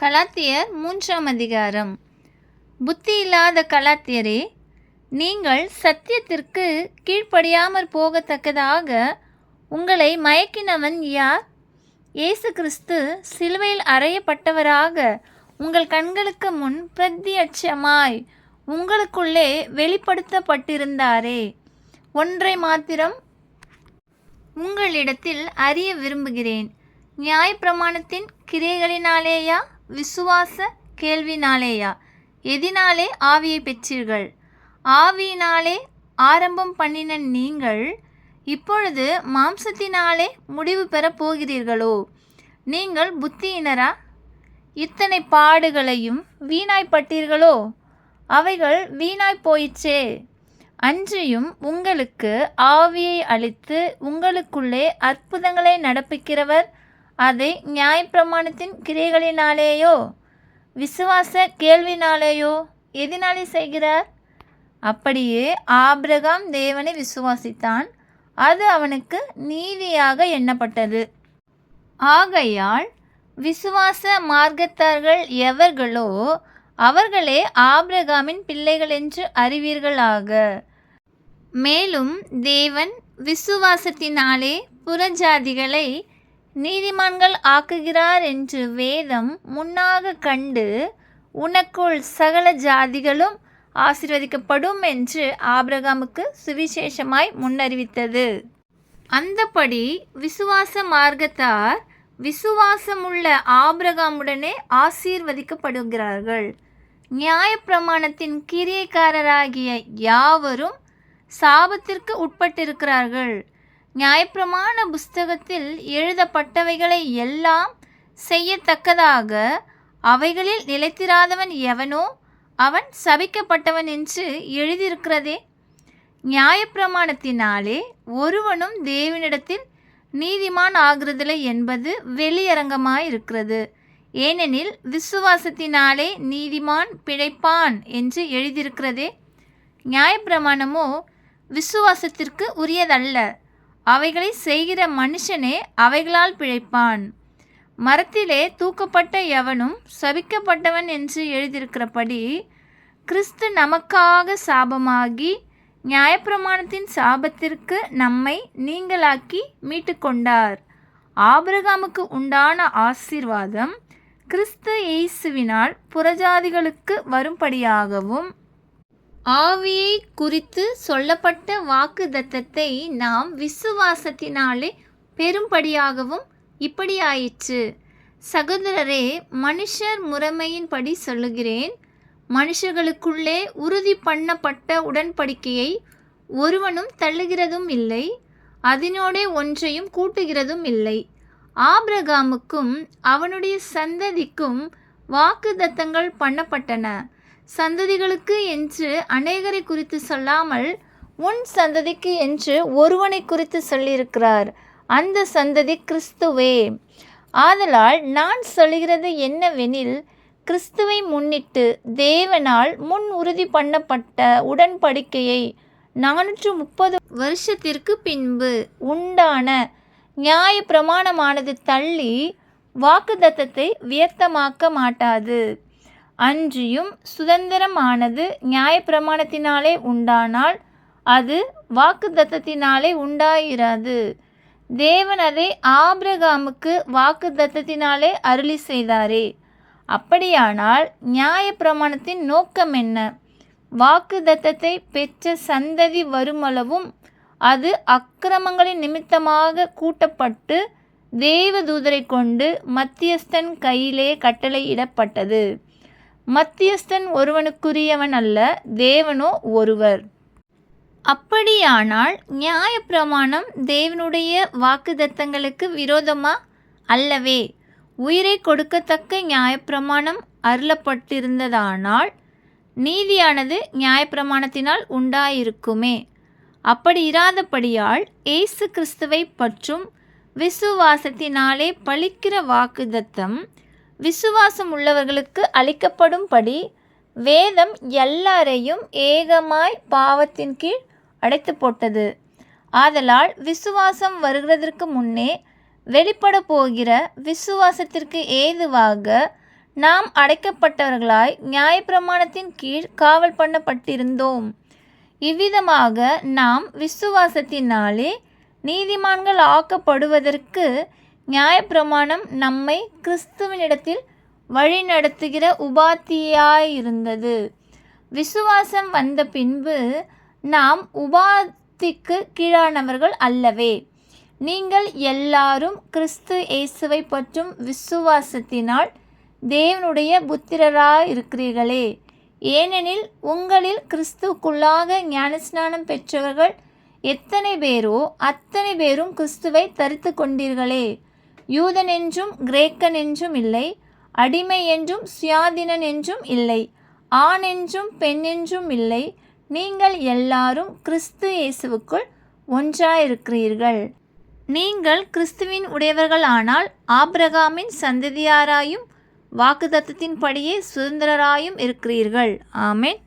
கலாத்தியர் 3ஆம் அதிகாரம். புத்தி இல்லாத கலாத்தியரே, நீங்கள் சத்தியத்திற்கு கீழ்ப்படியாமற் போகத்தக்கதாக உங்களை மயக்கினவன் யார்? இயேசு கிறிஸ்து சிலுவையில் அறையப்பட்டவராக உங்கள் கண்களுக்கு முன் பிரத்தியட்சமாய் உங்களுக்குள்ளே வெளிப்படுத்தப்பட்டிருந்தாரே. ஒன்றை மாத்திரம் உங்களிடத்தில் அறிய விரும்புகிறேன். நியாயப்பிரமாணத்தின் கிரியைகளினாலேயா, விசுவாச கேள்வினாலேயா? எதினாலே ஆவியை பெற்றீர்கள்? ஆவியினாலே ஆரம்பம் பண்ணின நீங்கள் இப்பொழுது மாம்சத்தினாலே முடிவு பெறப் போகிறீர்களோ? நீங்கள் புத்தியினரா? இத்தனை பாடுகளையும் வீணாய்ப்பட்டீர்களோ? அவைகள் வீணாய் போயிற்றே. அன்றியும் உங்களுக்கு ஆவியை அளித்து உங்களுக்குள்ளே அற்புதங்களை நடப்பிக்கிறவர் அதை நியாயப்பிரமாணத்தின் கிரியைகளினாலேயோ, விசுவாச கேள்வினாலேயோ, எதினாலே செய்கிறார்? அப்படியே ஆபிரகாம் தேவனை விசுவாசித்தான், அது அவனுக்கு நீதியாக எண்ணப்பட்டது. ஆகையால் விசுவாச மார்க்கத்தார்கள் எவர்களோ அவர்களே ஆபிரகாமின் பிள்ளைகள் என்று அறிவீர்களாக. மேலும் தேவன் விசுவாசத்தினாலே புறஜாதிகளை நீதிமான்கள் ஆக்குகிறார் என்று வேதம் முன்னாக கண்டு, உனக்குள் சகல ஜாதிகளும் ஆசீர்வதிக்கப்படும் என்று ஆபிரகாமுக்கு சுவிசேஷமாய் முன்னறிவித்தது. அந்தப்படி விசுவாச மார்க்கத்தார் விசுவாசமுள்ள ஆபிரகாமுடனே ஆசீர்வதிக்கப்படுகிறார்கள். நியாயப்பிரமாணத்தின் கிரியைக்காரராகிய யாவரும் சாபத்திற்கு உட்பட்டிருக்கிறார்கள். நியாயப்பிரமாண புஸ்தகத்தில் எழுதப்பட்டவைகளை எல்லாம் செய்யத்தக்கதாக அவைகளில் நிலைத்திராதவன் எவனோ அவன் சபிக்கப்பட்டவன் என்று எழுதியிருக்கிறதே. நியாயப்பிரமாணத்தினாலே ஒருவனும் தேவனிடத்தில் நீதிமான் ஆகிறதில்லை என்பது வெளியரங்கமாயிருக்கிறது. ஏனெனில் விசுவாசத்தினாலே நீதிமான் பிழைப்பான் என்று எழுதியிருக்கிறதே. நியாயப்பிரமாணமோ விசுவாசத்திற்கு உரியதல்ல, அவைகளை செய்கிற மனுஷனே அவைகளால் பிழைப்பான். மரத்திலே தூக்கப்பட்ட எவனும் சபிக்கப்பட்டவன் என்று எழுதியிருக்கிறபடி கிறிஸ்து நமக்காக சாபமாகி நியாயப்பிரமாணத்தின் சாபத்திற்கு நம்மை நீங்களாக்கி மீட்டுக்கொண்டார். ஆபிரகாமுக்கு உண்டான ஆசீர்வாதம் கிறிஸ்து இயேசுவினால் புறஜாதிகளுக்கு வரும்படியாகவும், ஆவியை குறித்து சொல்லப்பட்ட வாக்குத்தத்தத்தை நாம் விசுவாசத்தினாலே பெரும்படியாகவும் இப்படியாயிற்று. சகோதரரே, மனுஷர் முறைமையின்படி சொல்லுகிறேன், மனுஷர்களுக்குள்ளே உறுதி பண்ணப்பட்ட உடன்படிக்கையை ஒருவனும் தள்ளுகிறதும் இல்லை, அதனோடே ஒன்றையும் கூட்டுகிறதும் இல்லை. ஆபிரகாமுக்கும் அவனுடைய சந்ததிக்கும் வாக்குத்தத்தங்கள் பண்ணப்பட்டன. சந்ததிகளுக்கு என்று அநேகரை குறித்து சொல்லாமல் உன் சந்ததிக்கு என்று ஒருவனை குறித்து சொல்லியிருக்கிறார். அந்த சந்ததி கிறிஸ்துவே. ஆதலால் நான் சொல்கிறது என்னவெனில், கிறிஸ்துவை முன்னிட்டு தேவனால் முன் உறுதி பண்ணப்பட்ட உடன்படிக்கையை 430 வருஷத்திற்கு பின்பு உண்டான நியாய பிரமாணமானது தள்ளி வாக்குத்தத்தத்தை வியர்த்தமாக்க மாட்டாது. அன்றியும் சுதந்திரமானது நியாயப்பிரமாணத்தினாலே உண்டானால் அது வாக்குத்தத்தத்தினாலே உண்டாயிராது. தேவன் அதை ஆபிரகாமுக்கு வாக்குத்தத்தத்தினாலே அருளி செய்தாரே. அப்படியானால் நியாயப்பிரமாணத்தின் நோக்கம் என்ன? வாக்குத்தத்தத்தை பெற்ற சந்ததி வருமளவும் அது அக்கிரமங்களின் நிமித்தமாக கூட்டப்பட்டு தேவதூதரை கொண்டு மத்தியஸ்தன் கையிலே கட்டளையிடப்பட்டது. மத்தியஸ்தன் ஒருவனுக்குரியவன் அல்ல, தேவனோ ஒருவர். அப்படியானால் நியாயப்பிரமாணம் தேவனுடைய வாக்குத்தத்தங்களுக்கு விரோதமா? அல்லவே. உயிரை கொடுக்கத்தக்க நியாயப்பிரமாணம் அருளப்பட்டிருந்ததானால் நீதியானது நியாயப்பிரமாணத்தினால் உண்டாயிருக்குமே. அப்படி இராதபடியால் இயேசு கிறிஸ்துவை பற்றும் விசுவாசத்தினாலே பலிக்கிற வாக்குத்தத்தம் விசுவாசம் உள்ளவர்களுக்கு அளிக்கப்படும்படி வேதம் எல்லாரையும் ஏகமாய் பாவத்தின் கீழ் அடைத்து போட்டது. ஆதலால் விசுவாசம் வருகிறதற்கு முன்னே வெளிப்பட போகிற விசுவாசத்திற்கு ஏதுவாக நாம் அடைக்கப்பட்டவர்களாய் நியாயப்பிரமாணத்தின் கீழ் காவல் பண்ணப்பட்டிருந்தோம். இவ்விதமாக நாம் விசுவாசத்தினாலே நீதிமான்கள் ஆக்கப்படுவதற்கு நியாயப்பிரமாணம் நம்மை கிறிஸ்துவனிடத்தில் வழிநடத்துகிற உபாத்தியாயிருந்தது. விசுவாசம் வந்த பின்பு நாம் உபாத்திக்கு கீழானவர்கள் அல்லவே. நீங்கள் எல்லாரும் கிறிஸ்து இயேசுவை பற்றும் விசுவாசத்தினால் தேவனுடைய புத்திரராயிருக்கிறீர்களே. ஏனெனில் உங்களில் கிறிஸ்துவுக்குள்ளாக ஞானஸ்நானம் பெற்றவர்கள் எத்தனை பேரோ அத்தனை பேரும் கிறிஸ்துவை தரித்து கொண்டீர்களே. யூதன் என்றும் கிரேக்கன் என்றும் இல்லை, அடிமை என்றும் சுயாதீனன் என்றும் இல்லை, ஆண் என்றும் பெண் என்றும் இல்லை, நீங்கள் எல்லாரும் கிறிஸ்து இயேசுவுக்குள் ஒன்றாயிருக்கிறீர்கள். நீங்கள் கிறிஸ்துவின் உடையவர்கள் ஆனால் ஆபிரகாமின் சந்ததியாராயும் வாக்குத்தத்தத்தின்படியே சுதந்திரராயும் இருக்கிறீர்கள். ஆமென்.